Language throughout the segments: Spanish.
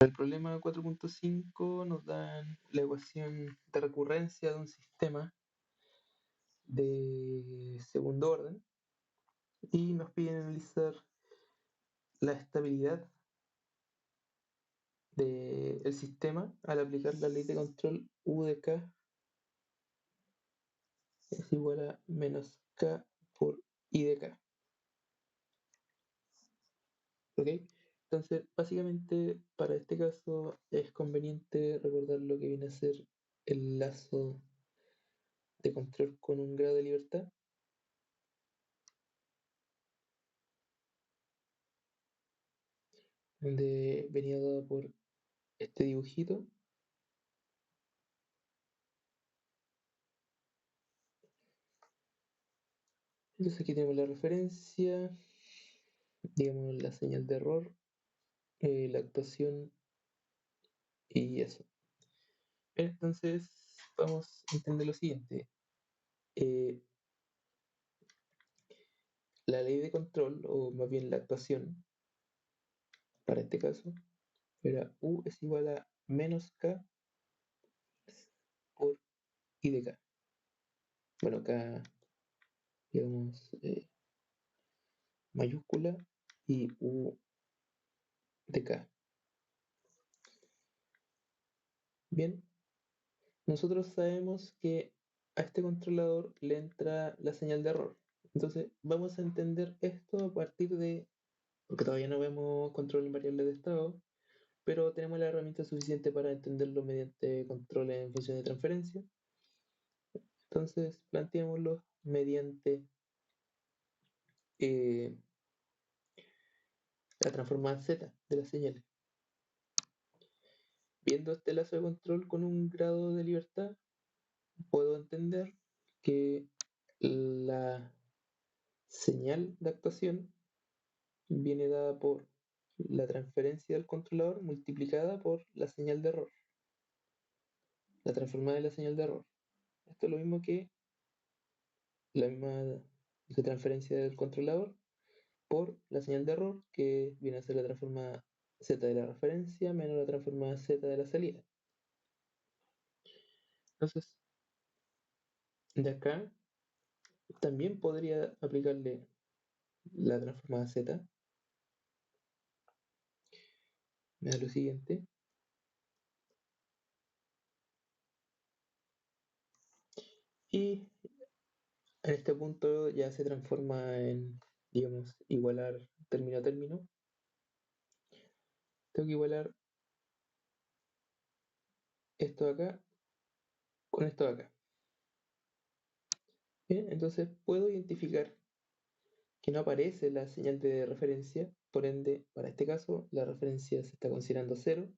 El problema 4.5 nos dan la ecuación de recurrencia de un sistema de segundo orden y nos piden analizar la estabilidad del sistema al aplicar la ley de control U de K es igual a menos K por I de K. ¿Ok? Entonces, básicamente, para este caso es conveniente recordar lo que viene a ser el lazo de control con un grado de libertad, donde venía dado por este dibujito. Entonces aquí tenemos la referencia, digamos la señal de error, la actuación y eso. Entonces vamos a entender lo siguiente. Eh, la ley de control, o más bien la actuación, para este caso, era U es igual a menos K por I de K. Bueno, K, digamos, mayúscula y U de K. Bien, nosotros sabemos que a este controlador le entra la señal de error. Entonces vamos a entender esto a partir de, porque todavía no vemos control en variables de estado, pero tenemos la herramienta suficiente para entenderlo mediante control en función de transferencia. Entonces planteémoslo mediante eh, la transformada z de las señales. Viendo este lazo de control con un grado de libertad, puedo entender que la señal de actuación viene dada por la transferencia del controlador multiplicada por la señal de error, la transformada de la señal de error. Esto es lo mismo que la misma de transferencia del controlador por la señal de error, que viene a ser la transformada z de la referencia menos la transformada z de la salida. Entonces, de acá también podría aplicarle la transformada z. Me da lo siguiente. Y en este punto ya se transforma en, digamos, igualar término a término. Tengo que igualar esto de acá con esto de acá. Bien, entonces puedo identificar que no aparece la señal de referencia, por ende, para este caso, la referencia se está considerando 0,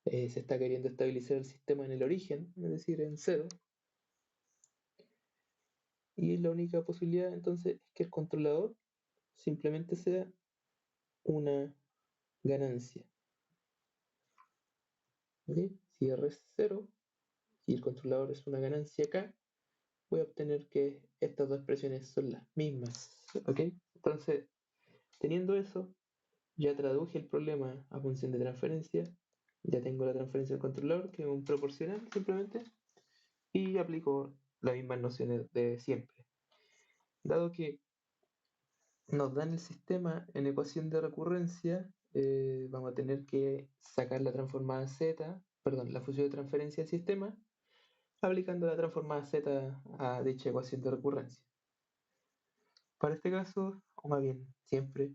se está queriendo estabilizar el sistema en el origen, es decir, en 0, y la única posibilidad entonces es que el controlador simplemente sea una ganancia. ¿Okay? Si R es 0 y el controlador es una ganancia acá, voy a obtener que estas dos expresiones son las mismas. ¿Ok? Entonces, teniendo eso, ya traduje el problema a función de transferencia. Ya tengo la transferencia del controlador, que es un proporcional simplemente, y aplico las mismas nociones de siempre. Dado que nos dan el sistema en ecuación de recurrencia, vamos a tener que sacar la transformada z, perdón, la función de transferencia del sistema, aplicando la transformada z a dicha ecuación de recurrencia. Para este caso, o más bien siempre,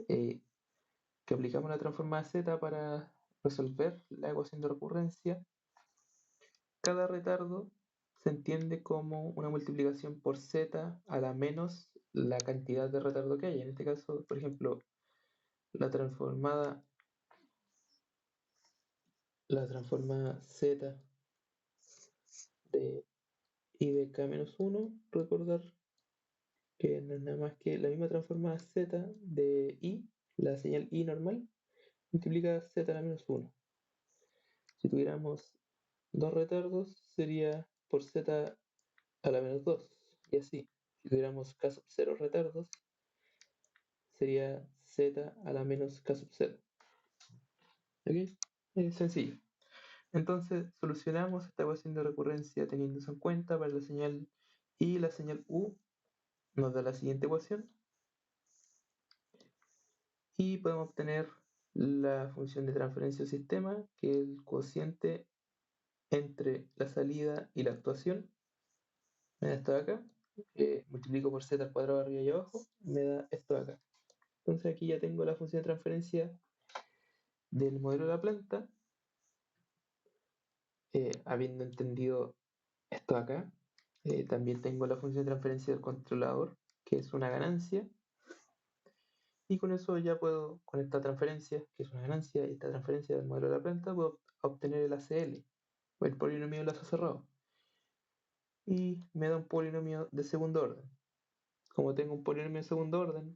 que aplicamos la transformada z para resolver la ecuación de recurrencia, cada retardo se entiende como una multiplicación por z a la menos la cantidad de retardo que hay. En este caso, por ejemplo, la transformada z de i de k menos 1, recordar que no es nada más que la misma transformada z de i, la señal i normal, multiplica z a la menos 1. Si tuviéramos dos retardos, sería por z a la menos 2, y así. Si tuviéramos k sub 0 retardos, sería z a la menos k sub 0. ¿Ok? Sencillo. Entonces solucionamos esta ecuación de recurrencia teniendo eso en cuenta para la señal y la señal U nos da la siguiente ecuación y podemos obtener la función de transferencia del sistema, que es el cociente entre la salida y la actuación. Me da esto de acá, multiplico por z al cuadrado arriba y abajo, me da esto de acá. Entonces aquí ya tengo la función de transferencia del modelo de la planta, habiendo entendido esto de acá. También tengo la función de transferencia del controlador, que es una ganancia. Y con eso ya puedo, con esta transferencia, que es una ganancia, y esta transferencia del modelo de la planta, puedo obtener el ACL, o el polinomio de lazo cerrado. Y me da un polinomio de segundo orden. Como tengo un polinomio de segundo orden,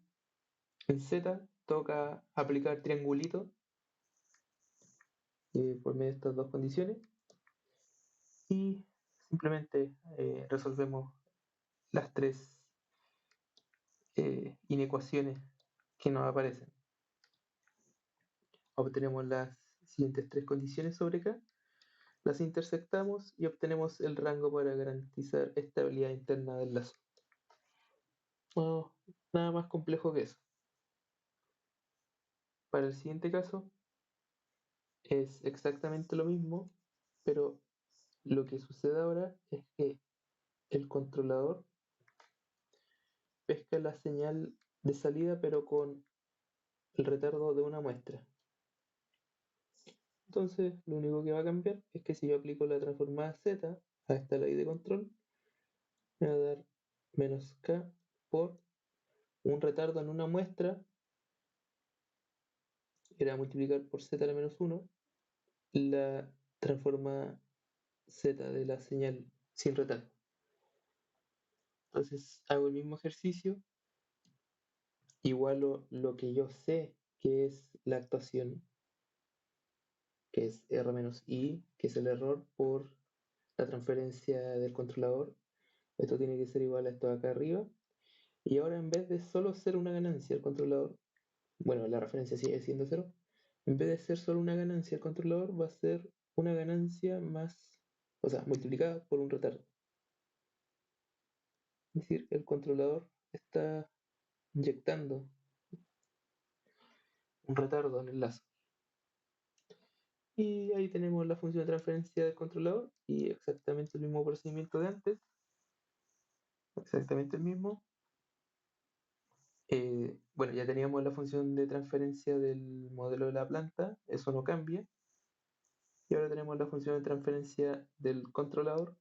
en Z toca aplicar triangulito por medio de estas dos condiciones. Y simplemente resolvemos las tres inecuaciones que nos aparecen. Obtenemos las siguientes tres condiciones sobre K, las intersectamos y obtenemos el rango para garantizar estabilidad interna del lazo. No, nada más complejo que eso. Para el siguiente caso es exactamente lo mismo, pero lo que sucede ahora es que el controlador pesca la señal de salida pero con el retardo de una muestra. Entonces, lo único que va a cambiar es que si yo aplico la transformada Z a esta ley de control, me va a dar menos K por un retardo en una muestra, era multiplicar por Z a la menos 1, la transformada Z de la señal sin retardo. Entonces, hago el mismo ejercicio, igualo lo que yo sé que es la actuación, que es R menos I, que es el error por la transferencia del controlador. Esto tiene que ser igual a esto de acá arriba. Y ahora en vez de solo ser una ganancia el controlador, bueno, la referencia sigue siendo 0, en vez de ser solo una ganancia el controlador va a ser una ganancia más, o sea, multiplicada por un retardo. Es decir, el controlador está inyectando un retardo en el lazo. Y ahí tenemos la función de transferencia del controlador y exactamente el mismo procedimiento de antes, exactamente el mismo. Bueno, ya teníamos la función de transferencia del modelo de la planta, eso no cambia. Y ahora tenemos la función de transferencia del controlador.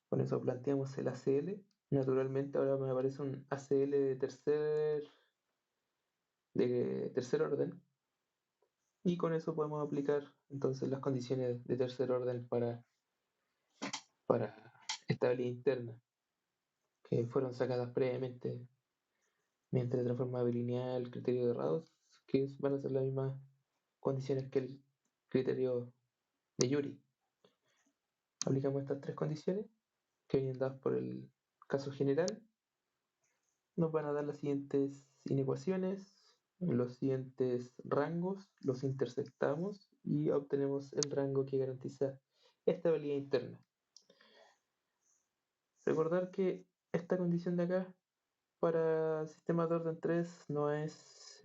Con eso planteamos el ACL. Naturalmente ahora me aparece un ACL de tercer orden. Y con eso podemos aplicar entonces las condiciones de tercer orden para estabilidad interna que fueron sacadas previamente mediante la transformada bilineal, el criterio de Rados, que van a ser las mismas condiciones que el criterio de Yuri. Aplicamos estas tres condiciones que vienen dadas por el caso general. Nos van a dar las siguientes inecuaciones, los siguientes rangos, los intersectamos y obtenemos el rango que garantiza estabilidad interna. Recordar que esta condición de acá para sistemas de orden 3 no es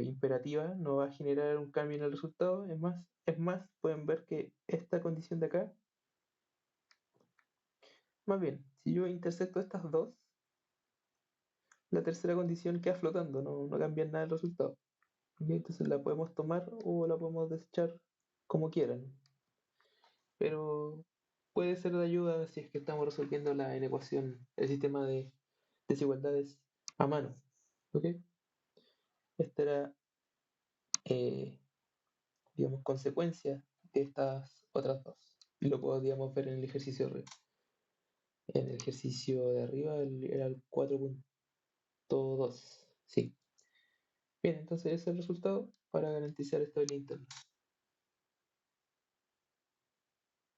imperativa, no va a generar un cambio en el resultado. Es más, pueden ver que esta condición de acá, más bien, si yo intersecto estas dos, la tercera condición queda flotando, no cambia nada el resultado. ¿Ok? Entonces la podemos tomar o la podemos desechar como quieran. Pero puede ser de ayuda si es que estamos resolviendo la inecuación, el sistema de desigualdades a mano. ¿Ok? Esta era, eh, digamos, consecuencia de estas otras dos. Y lo podíamos ver en el ejercicio de arriba. En el ejercicio de arriba era el 4.2. Sí. Bien, entonces ese es el resultado para garantizar estabilidad interna.